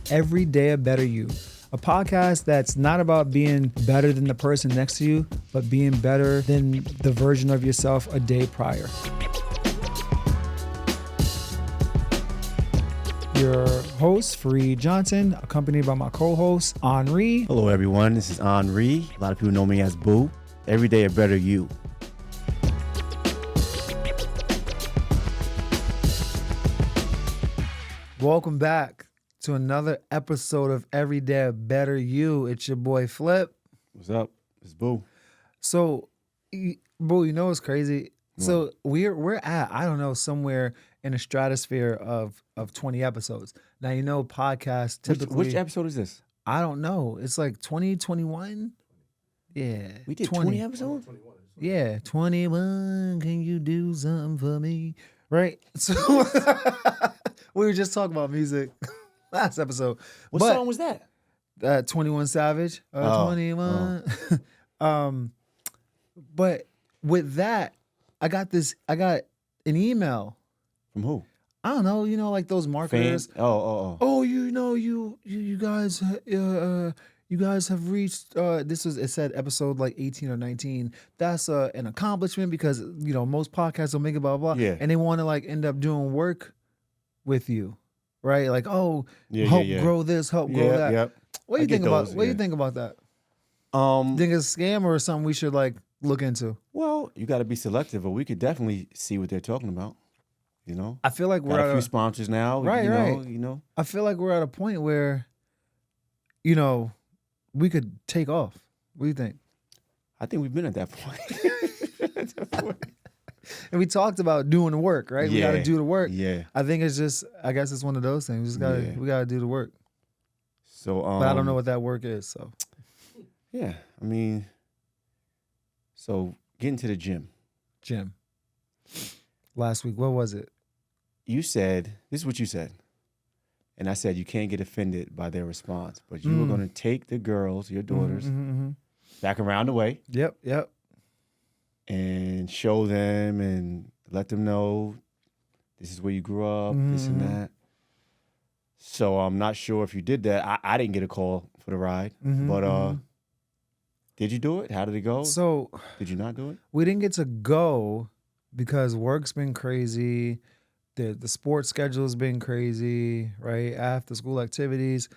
Every Day a Better You, a podcast that's not about being better than the person next to you, but being better than the version of yourself a day prior. Your host, Fareed Johnson, accompanied by my co-host, Henri. Hello, everyone. This is Henri. A lot of people know me as Boo. Every Day a Better You. Welcome back to another episode of Every Day a Better You. It's your boy Flip. What's up? It's Boo. So, Boo, you know what's crazy? What? So we're at, I don't know, somewhere in the stratosphere of 20 episodes. Now, you know, podcasts typically... Which episode is this? I don't know. It's like 2021? Yeah. We did 20 episodes? Yeah, 21. Can you do something for me? Right? So we were just talking about music last episode. What song was that? 21 Savage. 21. But with that, I got an email. From who? I don't know, like those marketers. Fans? Oh. Oh, you guys you guys have reached it said episode like 18 or 19. That's an accomplishment because most podcasts don't make it blah blah. Yeah. And they want to like end up doing work with you. Right? Like, help grow this, help grow that. Yep. What do you think about what do you think about that? Think it's a scam or something we should like look into? Well, you got to be selective, but we could definitely see what they're talking about. I feel like we're got at a few sponsors now. Right. I feel like we're at a point where, we could take off. What do you think? I think we've been at that point. And we talked about doing the work, right? We got to do the work. Yeah. I think it's just, I guess it's one of those things. We got to do the work. So, but I don't know what that work is. So, yeah, so getting to the gym. Last week, what was it? You said, this is what you said. And I said, you can't get offended by their response, but you were going to take the girls, your daughters, back around the way. Yep. And show them and let them know this is where you grew up, this and that. So I'm not sure if you did that. I didn't get a call for the ride, but did you do it? How did it go? So did you not do it? We didn't get to go because work's been crazy. The sports schedule's been crazy, right? After school activities.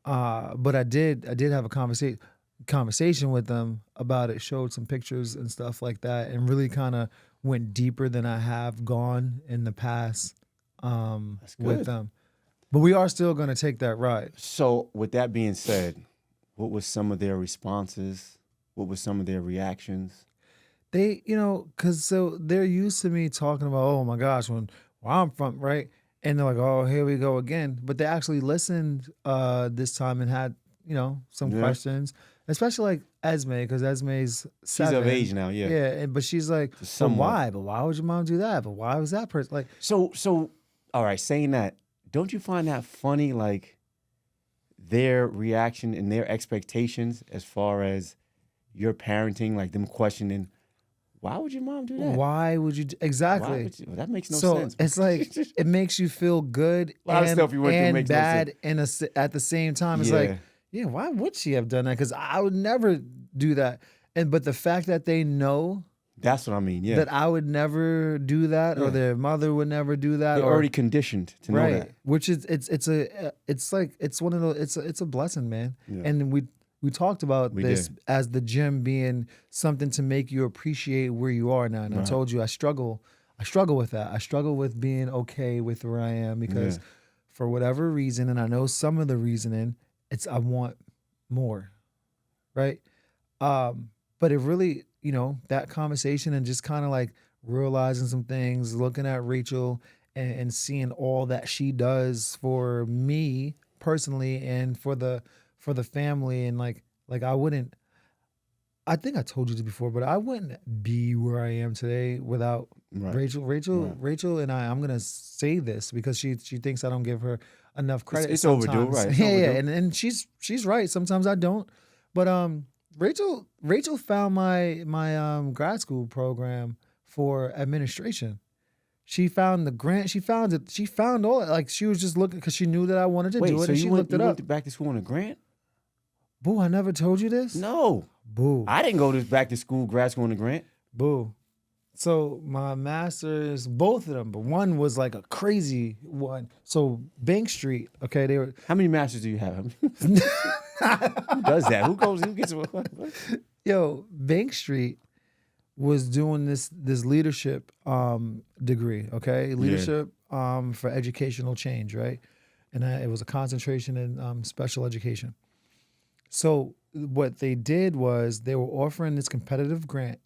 But I did have a conversation with them about it, showed some pictures and stuff like that, and really kind of went deeper than I have gone in the past with them. But we are still going to take that ride. So with that being said, what was some of their responses? What were some of their reactions? They, because so they're used to me talking about, oh my gosh, where I'm from, right? And they're like, oh, here we go again. But they actually listened this time and had, some questions, especially like Esme, because Esme's 7. She's of age now, yeah. Yeah, but she's like, but why? But why would your mom do that? But why was that person like? So, all right, saying that, don't you find that funny, like their reaction and their expectations as far as your parenting, like them questioning, why would your mom do that? Why would you exactly? That makes no sense. So it's like it makes you feel good a lot of stuff you went through and makes bad no sense. at the same time. It's like, yeah, why would she have done that? Because I would never do that. But the fact that they know, that's what I mean. Yeah, that I would never do that, or their mother would never do that. They're already conditioned to know that. Which is it's one of those. It's a blessing, man. Yeah. And we talked about this as the gym being something to make you appreciate where you are now. And I told you I struggle with that. I struggle with being okay with where I am because for whatever reason, and I know some of the reasoning, it's I want more, right? But it really, that conversation and just kind of like realizing some things, looking at Rachel and seeing all that she does for me personally and for the family, and like I think I told you this before, but I wouldn't be where I am today without Rachel. Rachel and I'm gonna say this because she thinks I don't give her enough credit. It's overdue, right? It's overdue. And she's right. Sometimes I don't, but Rachel found my grad school program for administration. She found the grant. She found it. She found all. Like she was just looking because she knew that I wanted to Wait, do it, so and she you looked it up. went back to school on a grant? Boo! I never told you this. No. Boo. I didn't go to back to school, grad school on a grant. Boo. So my master's, both of them, but one was like a crazy one. So Bank Street, okay, they were. How many masters do you have? Who does that? Who gets what? Yo, Bank Street was doing this leadership degree, okay, leadership for educational change, right? And it was a concentration in special education. So what they did was they were offering this competitive grant.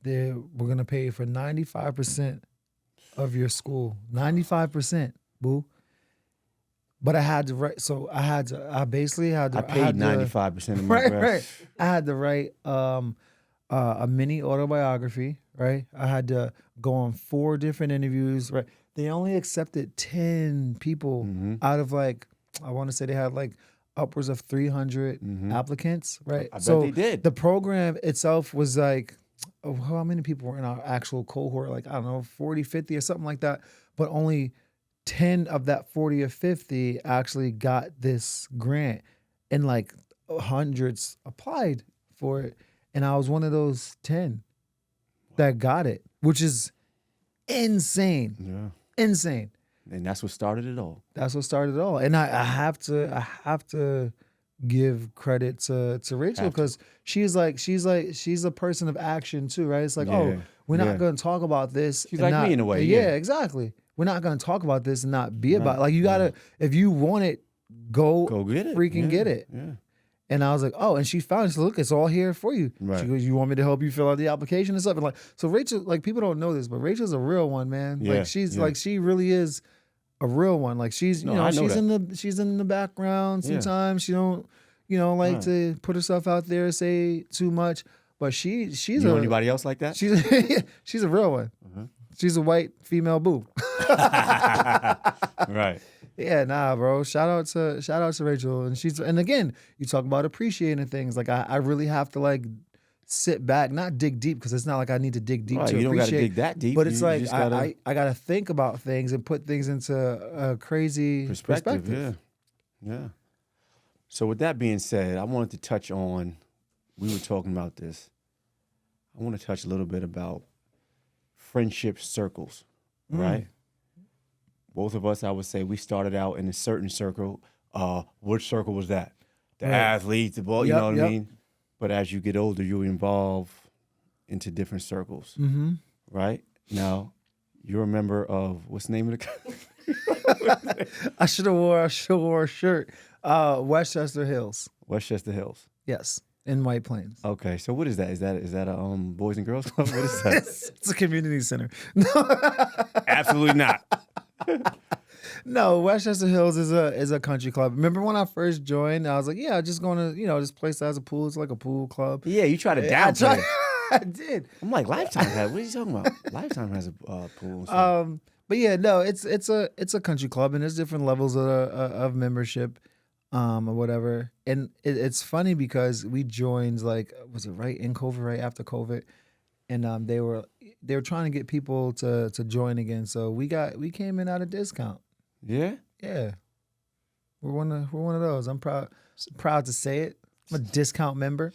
They were gonna pay for 95% of your school, 95%, boo. But I had to write. So I basically had to. I paid 95% of my Right, grad. right. I had to write a mini autobiography. Right. I had to go on 4 different interviews. Right. They only accepted 10 people out of like, I want to say they had like upwards of 300 applicants. Right. I bet they did. The program itself was like, how many people were in our actual cohort? Like, I don't know, 40, 50 or something like that. But only 10 of that 40 or 50 actually got this grant, and like hundreds applied for it. And I was one of those 10 that got it, which is insane. Yeah. Insane. And that's what started it all. That's what started it all. And I have to give credit to Rachel, because she's a person of action too, right? It's like, oh, we're not going to talk about this. She's like me in a way. Yeah, exactly. We're not going to talk about this and not be about it. Like, you gotta, if you want it, go get it. freaking get it. Yeah. And I was like, oh, and she found it. She said, look, it's all here for you. Right. She goes, you want me to help you fill out the application and stuff? And like, so Rachel, like, people don't know this, but Rachel's a real one, man. Yeah, Like, she's like, she really is a real one. Like, she's, you know, she's in the background sometimes. She don't, like to put herself out there, say too much. But she's you know anybody else like that? She's a real one. She's a white female boo. Right. Yeah, nah, bro. Shout out to Rachel. And again, you talk about appreciating things. Like, I really have to like sit back, not dig deep, because it's not like I need to dig deep to appreciate. You don't got to dig that deep. But it's like I got to think about things and put things into a crazy perspective. Yeah. So with that being said, I wanted to touch on, we were talking about this. I want to touch a little bit about friendship circles, right? Both of us, I would say, we started out in a certain circle. Which circle was that? The athletes, the ball, you know what I mean? But as you get older, you evolve into different circles, right? Now, you're a member of, what's the name of the I should have wore a shirt. Westchester Hills. Westchester Hills. Yes, in White Plains. Okay, so what is that? Is that a Boys and Girls Club? What is that? It's a community center. Absolutely not. No, Westchester Hills is a country club. Remember when I first joined, I was like, yeah, just going to, this place that has a pool. It's like a pool club. Yeah, you try to downplay it. I did. I'm like, Lifetime has, what are you talking about? Lifetime has a pool. But yeah, no, it's a country club, and there's different levels of membership, or whatever. And it's funny because we joined, like, was it right in COVID, right after COVID, and they were trying to get people to join again. So we came in at a discount. Yeah? Yeah. We're one of those. I'm proud to say it. I'm a discount member.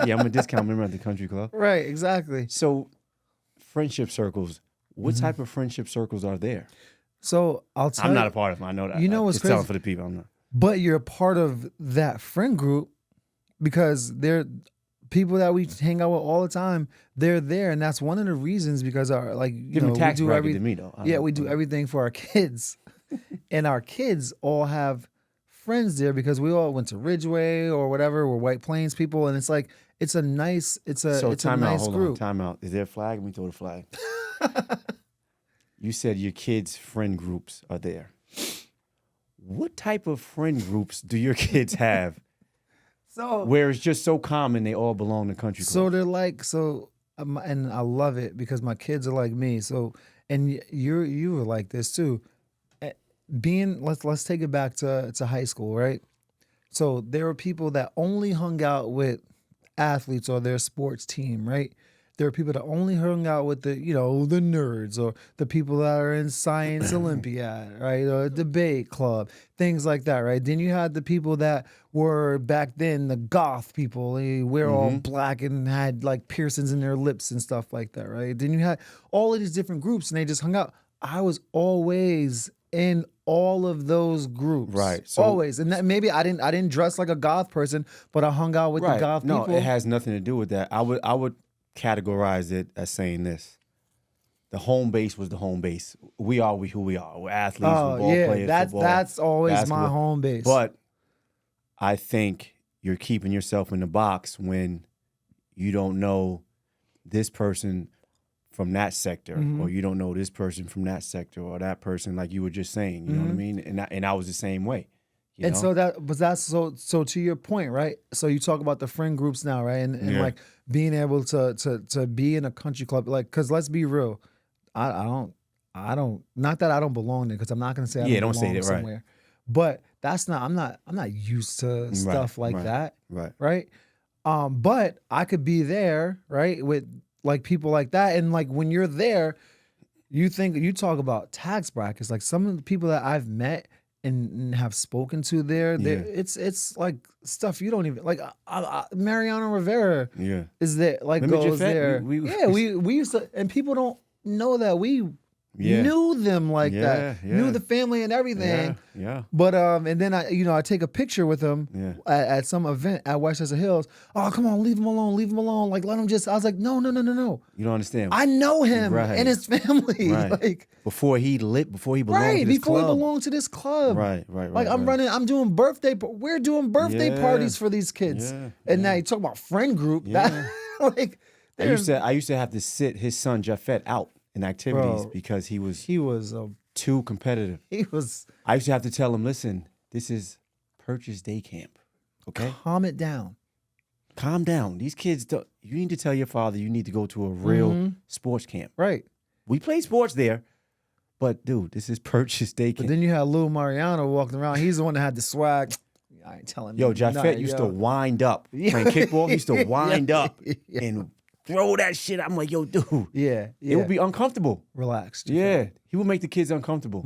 Yeah, I'm a discount member at the country club. Right, exactly. So, friendship circles. What type of friendship circles are there? So I'll tell you. I'm not a part of them. I know that. You know what's crazy? crazy? For the people, I'm not. But you're a part of that friend group because they're people that we hang out with all the time. They're there, and that's one of the reasons, because our Different tax we do bracket than me though. we do everything for our kids, and our kids all have friends there because we all went to Ridgeway or whatever. We're White Plains people, and it's like it's a nice group. Time out. Is there a flag? Let me throw the flag. You said your kids' friend groups are there. What type of friend groups do your kids have? So where it's just so common they all belong to country clubs? So they're like and I love it because my kids are like me. So, and you were like this too. Let's take it back to high school, right? So there were people that only hung out with athletes or their sports team, right? There are people that only hung out with the, the nerds or the people that are in Science Olympiad, right? Or debate club, things like that, right? Then you had the people that were back then the goth people. They wear all black and had like piercings in their lips and stuff like that, right? Then you had all of these different groups and they just hung out. I was always in all of those groups, right? So, always, and that maybe I didn't dress like a goth person, but I hung out with the goth people. No, it has nothing to do with that. I would categorize it as saying this: the home base was the home base. We are who we are. We're athletes. We're ball players. That's always basketball. My home base. But I think you're keeping yourself in the box when you don't know this person from that sector, or you don't know this person from that sector, or that person, like you were just saying. You know what I mean? And I was the same way. You know? So that's so to your point, right? So you talk about the friend groups now, right? And like being able to be in a country club, like, because let's be real, I don't not that I don't belong there, because I'm not gonna say I don't belong somewhere, right. But that's not I'm not used to stuff like that, right? But I could be there, right, with like people like that, and like when you're there, you talk about tax brackets, like some of the people that I've met and have spoken to there, it's like stuff you don't even like. Mariano Rivera, is there, like, goes there. We used to, and people don't know that we knew them like that, knew the family and everything. But and then I take a picture with him at some event at Westchester Hills. Oh, come on, leave him alone. Like, let him just. I was like, no. You don't understand. I know him and his family. Like, before he belonged to this club. Before he belonged to this club. Right. Like, I'm doing we're doing birthday parties for these kids. And now you talk about friend group. That like, I used to have to sit his son Japheth out in activities because he was too competitive. I used to have to tell him, listen, this is Purchase Day Camp. Okay? Calm it down. Calm down. These kids, you need to tell your father you need to go to a real sports camp. Right. We play sports there, but dude, this is Purchase Day Camp. But then you had Lou Mariano walking around. He's the one that had the swag. I ain't telling you. Yo, Japheth used to wind up. Playing kickball, he used to wind up and throw that shit. I'm like, yo, dude. Yeah. It would be uncomfortable. Relaxed. Yeah. He would make the kids uncomfortable.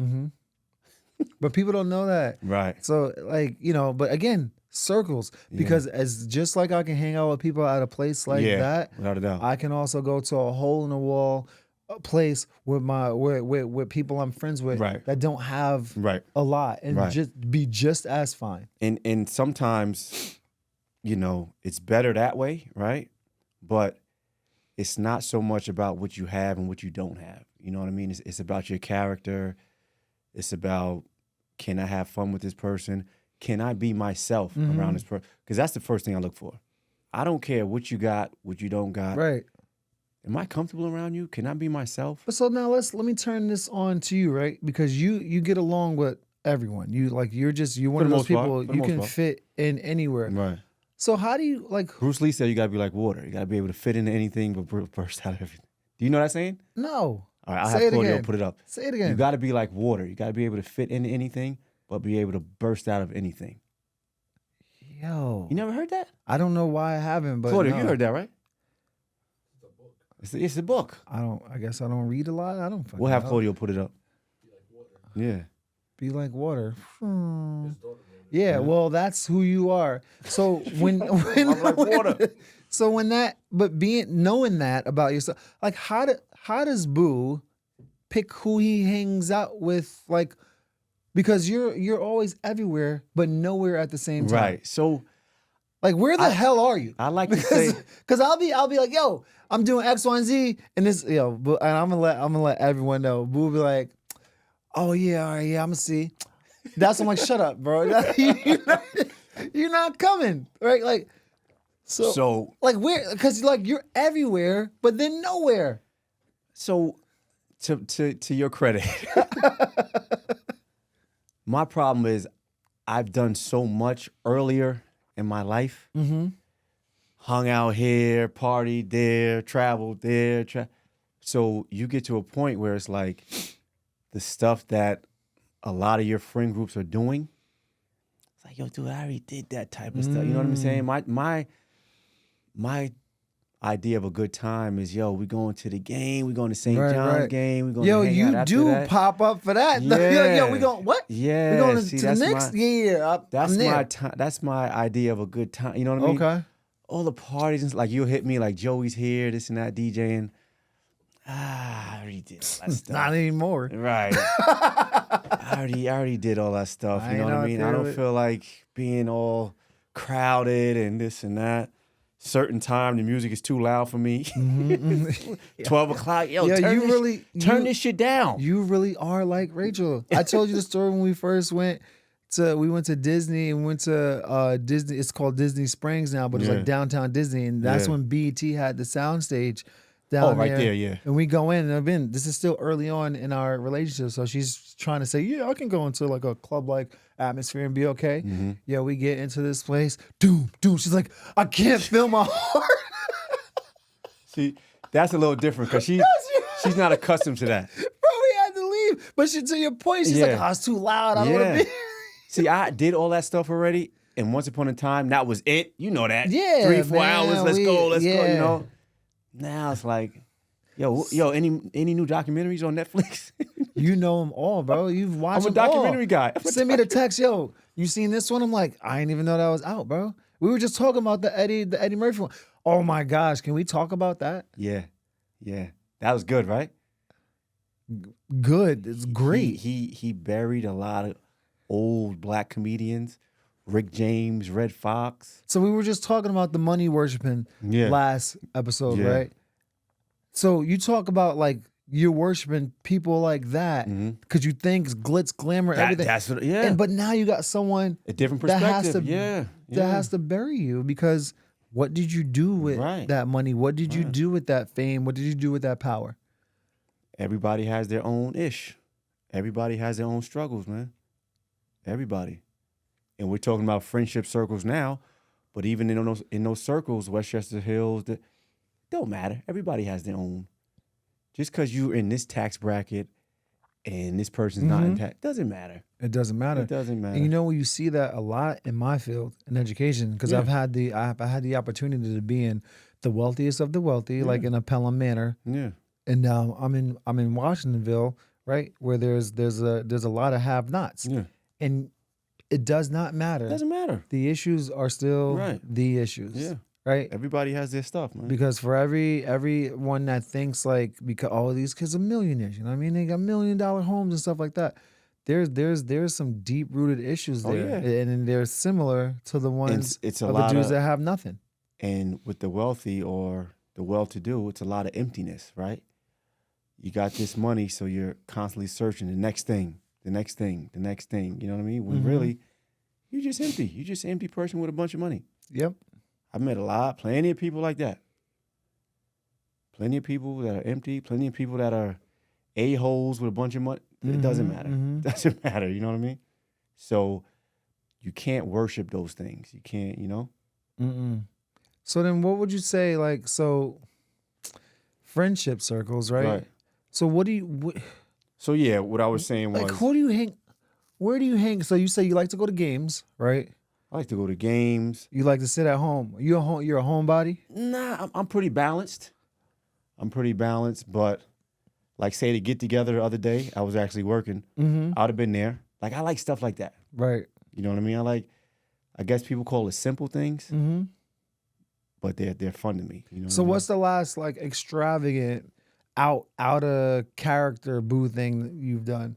But people don't know that. Right. So, like, but again, circles. Because as just like I can hang out with people at a place like that, without a doubt, I can also go to a hole in the wall place with with people I'm friends with that don't have a lot and just be just as fine. And sometimes, it's better that way, right? But it's not so much about what you have and what you don't have. You know what I mean? It's about your character. It's about, can I have fun with this person? Can I be myself around this person? Because that's the first thing I look for. I don't care what you got, what you don't got. Right. Am I comfortable around you? Can I be myself? But so now let me turn this on to you, right? Because you get along with everyone. You're one of those people you can fit in anywhere. Right. So how do you Bruce Lee said you gotta be like water. You gotta be able to fit into anything but burst out of everything. Do you know that saying? No. All right, I'll have Claudio put it up. Say it again. You gotta be like water. You gotta be able to fit into anything, but be able to burst out of anything. Yo. You never heard that? I don't know why I haven't, but Claudio, you heard that, right? It's a book. I guess I don't read a lot. I don't. We'll have Claudio put it up. Yeah. Be like water. Yeah, well, that's who you are. So when I'm like water. So when knowing that about yourself, like how does Boo pick who he hangs out with, like, because you're always everywhere but nowhere at the same time. Right. So like, where the hell are you? I like to say, because I'll be like, yo, I'm doing X, Y, and Z, and this, and I'm gonna let everyone know. Boo will be like, oh yeah, all right, yeah, I'm gonna see. That's I'm like, shut up, bro. You're not coming, right? Like, so like, where? Because like you're everywhere, but then nowhere. So, to your credit, my problem is I've done so much earlier in my life. Hung out here, partied there, traveled there. So you get to a point where it's like the stuff that a lot of your friend groups are doing. It's like, yo, dude, I already did that type of stuff. You know what I'm saying? My idea of a good time is, yo, we going to the game, we going to St. Right, John's right. game, we going Yo, to hang you out after do that. pop up for that. Yeah. Yo, we going what? Yeah, We going see, to the that's next? my Yeah, that's I'm there. my time. That's my idea of a good time. You know what I mean? Okay. All the parties and like you'll hit me like Joey's here, this and that, DJing. I already did all that stuff. Not anymore. Right. I already did all that stuff. I You know ain't what I out mean? there I don't with- feel like being all crowded and this and that. Certain time, the music is too loud for me. 12 o'clock, yo, Yeah, turn, you this, really- turn you- this shit down. You really are like Rachel. I told you the story when we first went to Disney and went to Disney. It's called Disney Springs now, but it's Yeah. like downtown Disney, and that's Yeah. when BET had the soundstage down right there, yeah. And we go in, and I've been. This is still early on in our relationship, so she's trying to say, yeah, I can go into like a club like atmosphere and be okay. Mm-hmm. Yeah, we get into this place, doom. She's like, I can't feel my heart. See, that's a little different because she's not accustomed to that. Bro, we had to leave. But to your point, she's like, Yeah. oh, it's too loud. I don't want to be. See, I did all that stuff already, and once upon a time, that was it. You know that. Yeah, 3-4 man, hours. Let's we- go. Let's go. yeah. You know. Now it's like, yo, any new documentaries on Netflix? You know them all, bro. You've watched I'm a them all. documentary guy. Send me the text, yo. You seen this one? I'm like, I didn't even know that was out, bro. We were just talking about the Eddie Murphy one. Oh my gosh, can we talk about that? Yeah, that was good, right? Good. It's great. He buried a lot of old black comedians, Rick James, Red Fox. So we were just talking about the money worshiping Yeah. last episode, Yeah. right? So you talk about like you're worshiping people like that because you think it's glitz, glamour, everything. That's what, yeah. But now you got someone a different that has perspective. to yeah. that has to bury you because what did you do with Right. that money? What did you do with that fame? What did you do with that power? Everybody has their own ish. Everybody has their own struggles, man. Everybody. And we're talking about friendship circles now, but even in those circles, Westchester Hills, don't matter. Everybody has their own. Just because you're in this tax bracket and this person's not in tax, doesn't matter. It doesn't matter. It doesn't matter. And you know, you see that a lot in my field in education because Yeah. I had the opportunity to be in the wealthiest of the wealthy, like in a Pelham Manor, Yeah. and now I'm in Washingtonville, right, where there's a lot of have-nots, Yeah. and it does not matter. It doesn't matter. The issues are still Right. the issues. Yeah. Right. Everybody has their stuff, man. Because for everyone that thinks like because all these kids are millionaires, you know what I mean? They got $1 million homes and stuff like that. There's some deep rooted issues Oh, there, yeah. and they're similar to the ones It's a of the lot dudes of, that have nothing. and with the wealthy or the well-to-do, it's a lot of emptiness, right? You got this money, so you're constantly searching the next thing, the next thing, the next thing. You know what I mean? When really, you're just empty. You're just an empty person with a bunch of money. Yep. I've met plenty of people like that. Plenty of people that are empty. Plenty of people that are a-holes with a bunch of money. It doesn't matter. It doesn't matter. You know what I mean? So you can't worship those things. You can't, you know? Mm-mm. So then, what would you say? Like, so friendship circles, right? Right. So what do you So yeah, what I was saying was, like? Who do you hang? Where do you hang? So you say you like to go to games, right? I like to go to games. You like to sit at home. You're a homebody. Nah, I'm pretty balanced. But like say the get together the other day, I was actually working. I'd have been there. Like I like stuff like that. Right. You know what I mean? I guess people call it simple things, but they're fun to me. You know. So what I mean? what's the last like extravagant out of character boo thing that you've done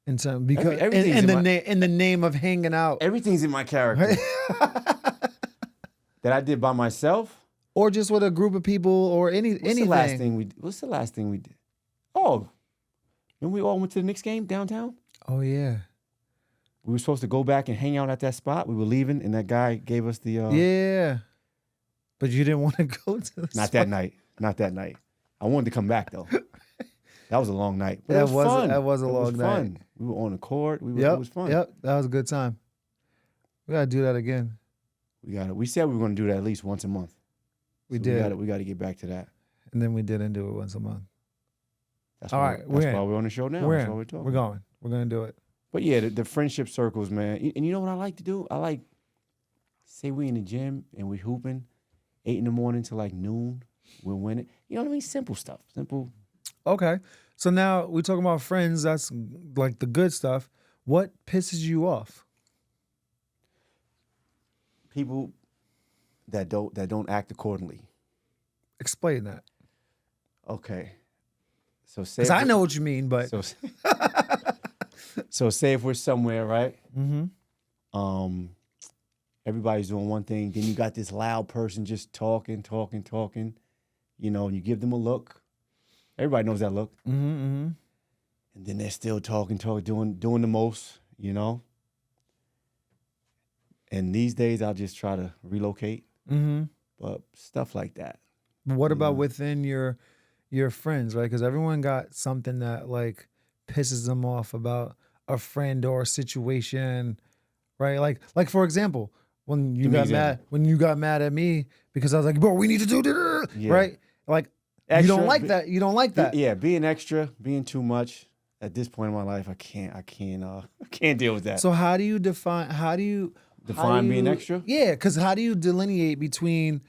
in terms because everything's in the name of hanging out Everything's in my character that I did by myself. or just with a group of people or anything. What's the last thing we did? Oh, when we all went to the Knicks game downtown. Oh yeah. We were supposed to go back and hang out at that spot. We were leaving, and that guy gave us the. Yeah. But you didn't want to go to the Not that night. Not that night. I wanted to come back though. That was a long night. But That it was fun. that was a It long night. fun. We were on the court. It was fun. Yep. That was a good time. We gotta do that again. We said we were going to do that at least once a month. We So did. We got to get back to that. And then we didn't do it once a month. That's All why, right, That's we're in. why we're on the show now. We're That's in. why we're talking. We're going. We're gonna do it. But yeah, the friendship circles, man. And you know what I like to do? Say we in the gym and we hooping 8 in the morning to like noon, We'll win it. You know what I mean? Simple stuff. Simple. Okay. So now we talking about friends. That's like the good stuff. What pisses you off? People that don't act accordingly. Explain that. Okay. So say Because I know what you mean, but so say if we're somewhere, right? mm-hmm. Everybody's doing one thing, then you got this loud person just talking. You know, and you give them a look. Everybody knows that look. Mm-hmm. And then they're still talking, doing the most, you know. And these days, I'll just try to relocate. Mm-hmm. But stuff like that. But what about within your friends, right? Because everyone got something that like pisses them off about a friend or a situation, right? Like for example, when you got mad at me because I was like, bro, we need to do this, right? Like extra, you don't like that. You don't like that. Yeah, being extra, being too much. At this point in my life, I can't deal with that. So how do you define? Define being extra? Yeah, because how do you delineate between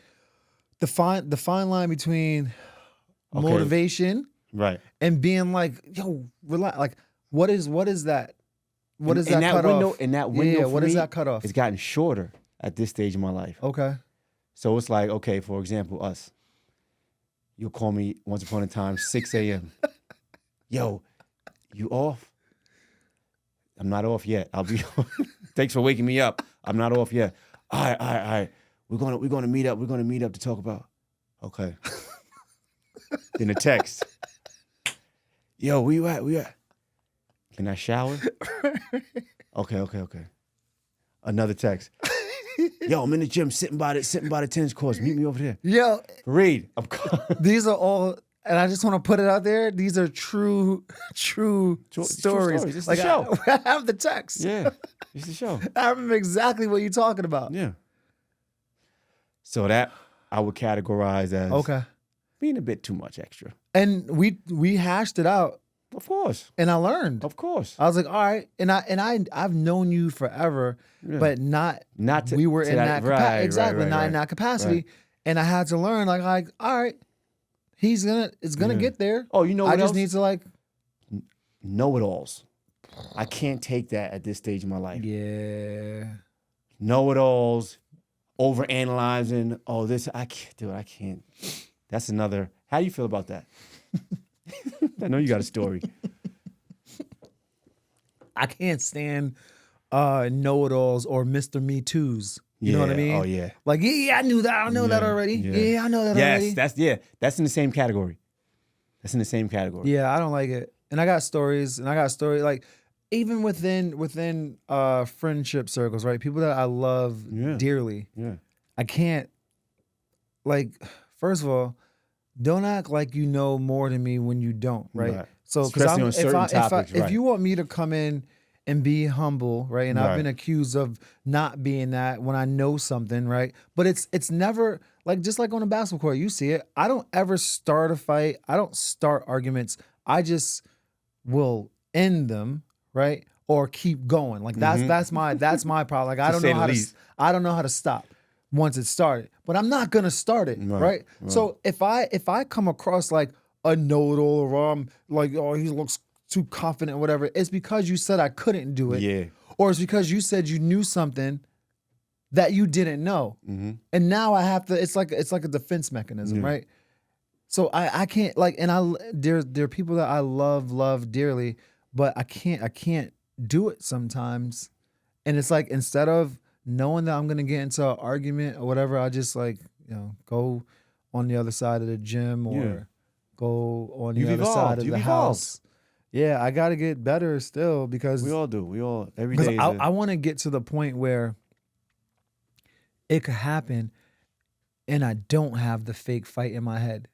the fine line between motivation, right, and being like, yo, relax. Like, what is that? What is that cut off? In that window, what is that cut off? It's gotten shorter at this stage of my life. Okay. So it's like, okay, for example, us. You'll call me once upon a time, 6 a.m. Yo, you off? I'm not off yet. I'll be. Thanks for waking me up. I'm not off yet. All right. We're gonna meet up. We're gonna meet up to talk about. Okay. Then a text. Yo, where you at? Can I shower? Okay. Another text. Yo, I'm in the gym sitting by the tennis courts. Meet me over there. Yo, Read. These are all, and I just want to put it out there. These are true stories. It's like the show. I have the text. Yeah, it's the show. I remember exactly what you're talking about. Yeah. So that I would categorize as being a bit too much extra. And we hashed it out. Of course. And I learned. Of course. I was like, all right. And I've known you forever, but not we were in that capacity. Exactly. Not in that capacity. Right. And I had to learn, like, all right, it's gonna get there. Oh, you know what I just else? need to like know-it-alls. I can't take that at this stage of my life. Yeah. Know-it-alls, overanalyzing. Oh, this I can't do it. I can't. That's another. How do you feel about that? I know you got a story. I can't stand know-it-alls or Mr. Me Too's. You know what I mean? Oh yeah. Like, yeah, I knew that. I know that already. Yeah, I know that already. Yes, that's in the same category. That's in the same category. Yeah, I don't like it. And I got stories, like even within friendship circles, right? People that I love dearly. Yeah. I can't, like, first of all, don't act like you know more than me when you don't, right? So, because if you want me to come in and be humble, right? And I've been accused of not being that when I know something, right? But it's never like, just like on a basketball court, you see it. I don't ever start a fight. I don't start arguments. I just will end them, right? Or keep going. Like that's my problem. Like I don't know how to stop once it started. But I'm not gonna start it, right? So if I come across like a know-it-all, or I'm like, oh, he looks too confident or whatever, it's because you said I couldn't do it. Yeah. Or it's because you said you knew something that you didn't know. And now I have to, it's like a defense mechanism, right? So I can't, like, and there are people that I love dearly, but I can't do it sometimes. And it's like, instead of knowing that I'm gonna get into an argument or whatever, I just like, go on the other side of the gym or go on the other side of the house. Yeah, I got to get better still, because we all do. We all every day. I want to get to the point where it could happen, and I don't have the fake fight in my head.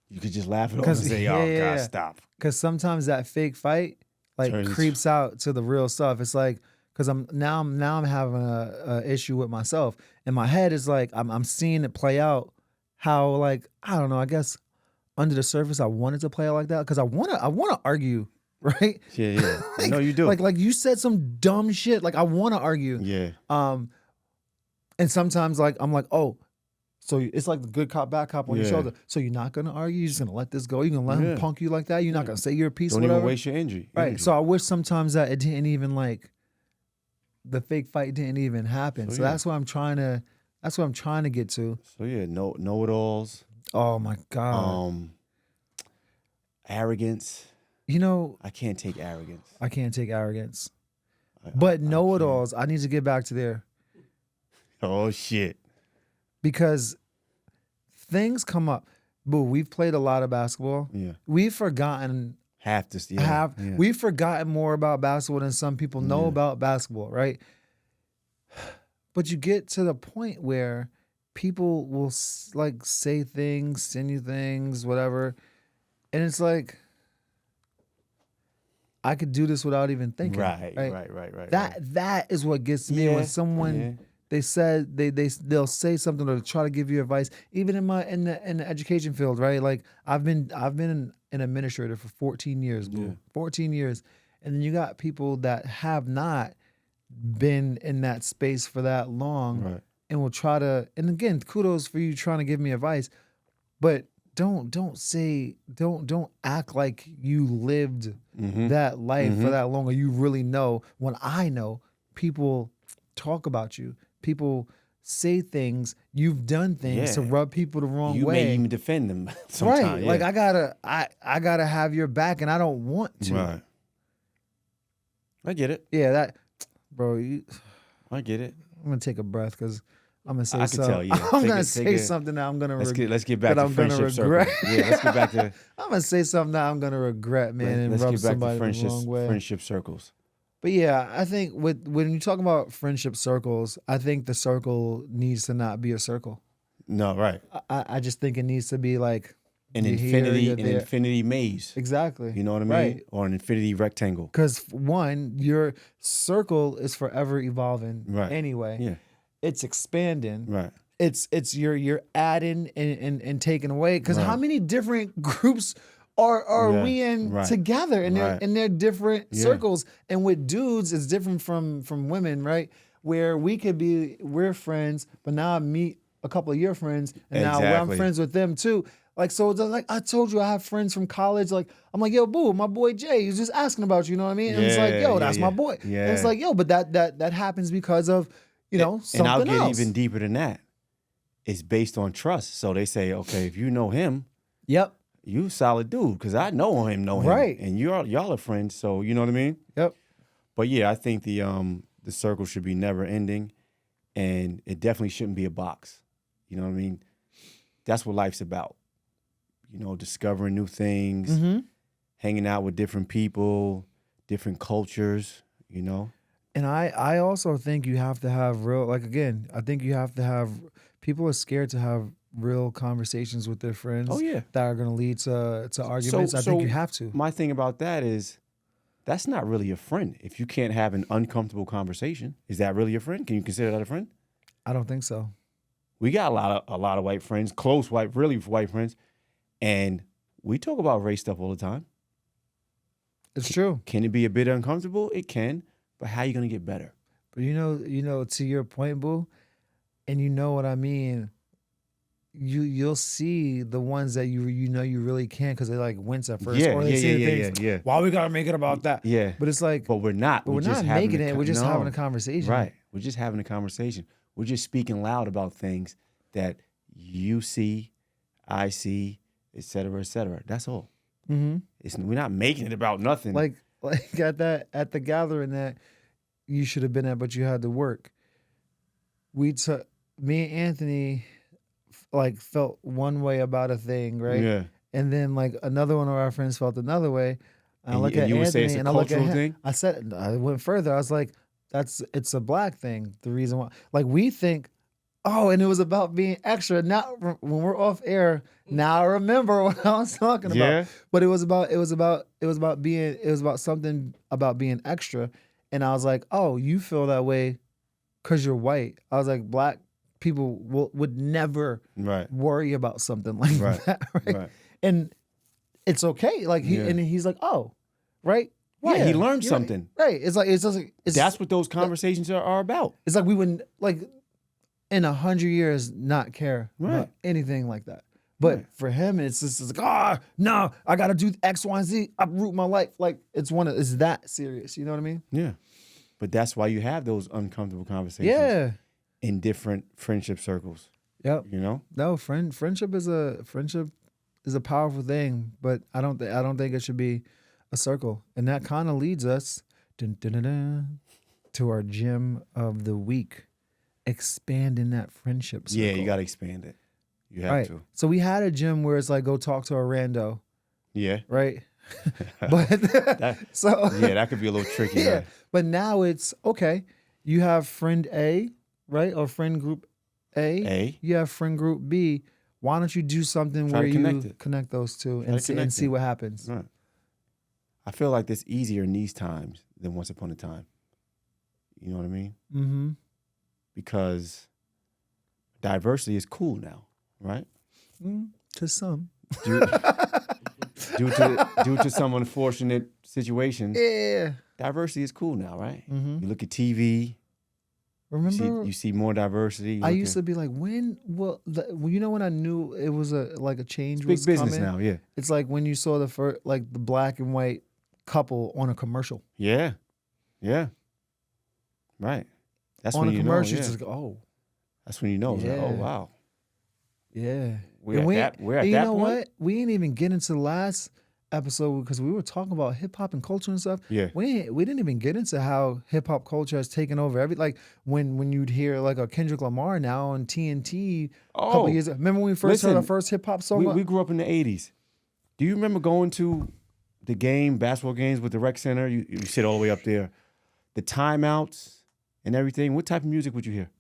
You could just laugh it off and say, "Oh God, stop." Because sometimes that fake fight creeps out to the real stuff. It's like, because I'm having a issue with myself, and my head is like, I'm seeing it play out. How, like, I don't know. I guess under the surface, I wanted to play it like that because I wanna argue, right? Yeah. I know you do. Like you said some dumb shit. Like I want to argue. Yeah. And sometimes like I'm like, oh, So it's like the good cop, bad cop on your Yeah. shoulder. So you're not gonna argue. You're just gonna let this go. You're gonna let him Yeah. punk you like that. You're not gonna say your piece. Don't whatever. even waste your energy. Right. So I wish sometimes that it didn't even like the fake fight didn't even happen. So yeah. that's what I'm trying to get to. So yeah, know-it-alls. Oh my God. Arrogance. You know, I can't take arrogance. I can't take arrogance. But know-it-alls, I need to get back to there. Oh shit. Because things come up. Boo, we've played a lot of basketball. Yeah. We've forgotten we've forgotten more about basketball than some people know about basketball, right? But you get to the point where people will like say things, send you things, whatever, and it's like I could do this without even thinking. Right. That is what gets me when someone they said they'll say something or try to give you advice. Even in the education field, right? Like I've been an administrator for 14 years, boo. 14 years. And then you got people that have not been in that space for that long and will try to, and again, kudos for you trying to give me advice, but don't act like you lived that life for that long or you really know. When I know people talk about you, people say things, you've done things to rub people the wrong way. You may even defend them sometimes. Right. Yeah. Like I gotta have your back and I don't want to. Right. I get it. Yeah, bro, I get it. I'm gonna take a breath because I'm gonna say I can something. tell, yeah. I'm gonna say something that I'm gonna regret. Let's get back to friendship circles. Yeah, let's get back to I'm gonna say something that I'm gonna regret, man, and rub somebody the wrong way. Friendship circles. But yeah, I think when you talk about friendship circles, I think the circle needs to not be a circle. No, right. I just think it needs to be like an infinity maze. Exactly. You know what I mean? Right. Or an infinity rectangle. Because one, your circle is forever evolving. Right. Anyway. Yeah. It's expanding. Right. It's you're adding and taking away. Because how many different groups are we in together? And they're different circles. And with dudes, it's different from women, right? Where we're friends, but now I meet a couple of your friends, and now I'm friends with them too. Like, so it's like I told you, I have friends from college. Like, I'm like, yo, boo, my boy Jay, he's just asking about you. You know what I mean? And it's like, yo, that's my boy. Yeah. And it's like, yo, but that happens because of, something and I'll get else. even deeper than that. It's based on trust. So they say, okay, if you know him, you solid dude, because I know him, right? And y'all are friends. So you know what I mean? Yep. But yeah, I think the circle should be never ending, and it definitely shouldn't be a box. You know what I mean? That's what life's about. Discovering new things, hanging out with different people, different cultures, And I also think you have to have I think you have to have, people are scared to have real conversations with their friends that are going to lead to arguments. I think you have to. My thing about that is, that's not really a friend. If you can't have an uncomfortable conversation, is that really a friend? Can you consider that a friend? I don't think so. We got a lot of white friends, close really white friends, and we talk about race stuff all the time. It's true. Can it be a bit uncomfortable? It can, but how are you going to get better? But to your point, boo, and you know what I mean. You'll see the ones that you really can, because they like wince at first, or they say things. Why we gotta make it about that? Yeah, but it's like, but we're not. But we're not making it. We're just having a conversation. Right. We're just having a conversation. We're just speaking loud about things that you see, I see, et cetera, et cetera. That's all. Mm-hmm. We're not making it about nothing. Like at the gathering that you should have been at, but you had to work. Me and Anthony felt one way about a thing, right? Yeah. And then another one of our friends felt another way. I look at Anthony and I look at him. Thing? I said, I went further. I was like, it's a black thing. The reason why, we think, and it was about being extra. Now when we're off air, now I remember what I was talking about. Yeah. But it was about something about being extra. And I was like, oh, you feel that way because you're white. I was like, black people would never worry about something like that, right? And it's okay. And he's like, oh, right? Right, he learned something. Right. It's that's what those conversations are about. It's like we wouldn't in 100 years not care about anything like that. But for him, it's just like, no, I got to do X, Y, and Z, uproot my life. Like, it's that serious. You know what I mean? Yeah. But that's why you have those uncomfortable conversations in different friendship circles. Yep. You know? No, friendship is a powerful thing, but I don't think it should be a circle. And that kind of leads us to our gem of the week. Expanding that friendship circle. Yeah, you got to expand it. You have to. So we had a gym where it's like, go talk to a rando. Yeah. Right? But that could be a little tricky. Yeah. Right? But now it's, okay, you have friend A, right? Or friend group A. You have friend group B. Why don't you do something where you connect those two and see what happens? Right. I feel like it's easier in these times than once upon a time. You know what I mean? Mm-hmm. Because diversity is cool now. Right? To some. Due to some unfortunate situations. Yeah. Diversity is cool now, right? Mm-hmm. You look at TV. Remember? You see more diversity. I used to be like, when I knew it was a change was big business coming? now, yeah. It's like when you saw the black and white couple on a commercial. Yeah. Yeah. Right. That's on when a you commercial, know. Yeah. Just like, oh. That's when you know. Yeah. Like, oh, wow. Yeah. We're at that point. You know what? We didn't even get into the last episode because we were talking about hip hop and culture and stuff. Yeah. We didn't even get into how hip hop culture has taken over when you'd hear like a Kendrick Lamar now on TNT a couple years ago. Remember when we first heard our first hip hop song? We grew up in the 80s. Do you remember going to the basketball games with the rec center? You sit all the way up there. The timeouts and everything. What type of music would you hear?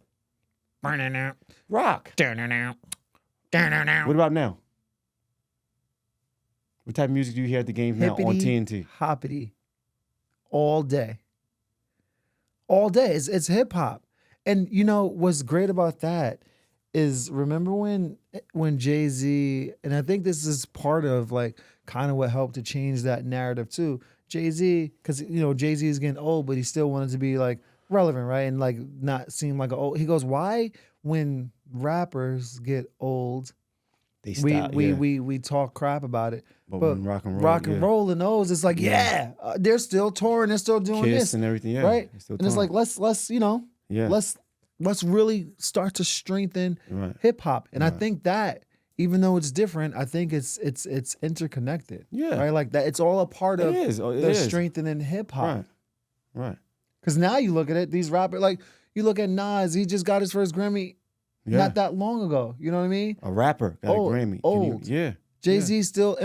Rock. What about now? What type of music do you hear at the games now on TNT? Hoppity. All day. All day. It's hip hop. And you know what's great about that is, remember when Jay-Z, and I think this is part of like kind of what helped to change that narrative too. Jay-Z, because Jay-Z is getting old, but he still wanted to be like relevant, right? And like not seem like an old. He goes, why when rappers get old, they stop, we talk crap about it. But when rock and roll and those, it's like, they're still touring, they're still doing Kiss this and everything, right? And it's like, let's really start to strengthen hip hop. And I think that even though it's different, I think it's interconnected. Yeah, right. Like that, it's all a part of the strengthening hip hop. Right. Because now you look at it, these rappers, like you look at Nas, he just got his first Grammy not that long ago. You know what I mean? A rapper got a Grammy. Old. Jay-Z still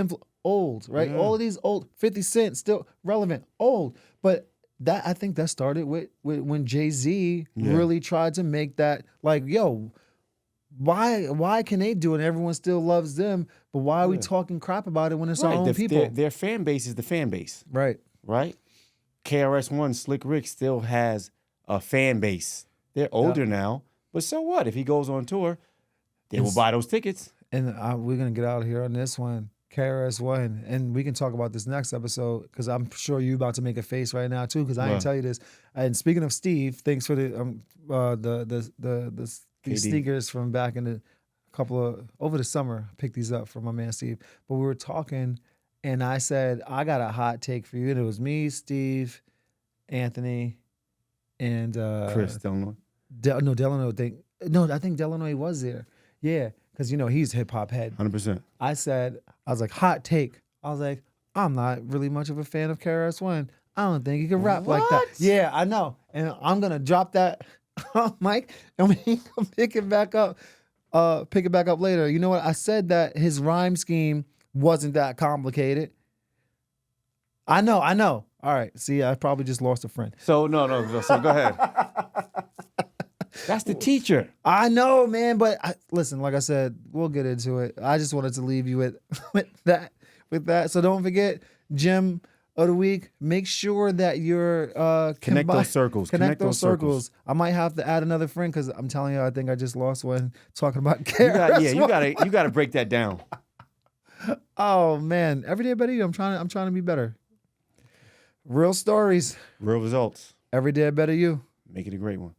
old, right? Yeah. All of these old. 50 Cent still relevant, old. But that, I think that started with when Jay-Z really tried to make that like, yo, why can they do it and everyone still loves them, but why are we talking crap about it when it's our own people? Their fan base is the fan base. Right. KRS-One, Slick Rick still has a fan base. They're older now, but so what? If he goes on tour, they will buy those tickets. And we're going to get out of here on this one. KRS-One, and we can talk about this next episode because I'm sure you're about to make a face right now too because I didn't tell you this. And speaking of Steve, thanks for the sneakers from back in the over the summer. I picked these up from my man Steve. But we were talking, and I said I got a hot take for you, and it was me, Steve, Anthony, and Chris Delano. Delano. I think Delano was there. Yeah. Because, he's hip-hop head. 100%. I was like, hot take. I was like, I'm not really much of a fan of KRS-One. I don't think he can rap like that. Yeah, I know. And I'm going to drop that on Mike, and we can pick it back up later. You know what? I said that his rhyme scheme wasn't that complicated. I know. All right. See, I probably just lost a friend. So, no. So, go ahead. That's the teacher. I know, man. But listen, like I said, we'll get into it. I just wanted to leave you with that. So don't forget, gem of the week. Make sure that you're connect those circles. Connect those circles. I might have to add another friend because I'm telling you, I think I just lost one talking about KRS-One. You gotta break that down. Oh man, every day better you. I'm trying to be better. Real stories. Real results. Every day better you. Make it a great one.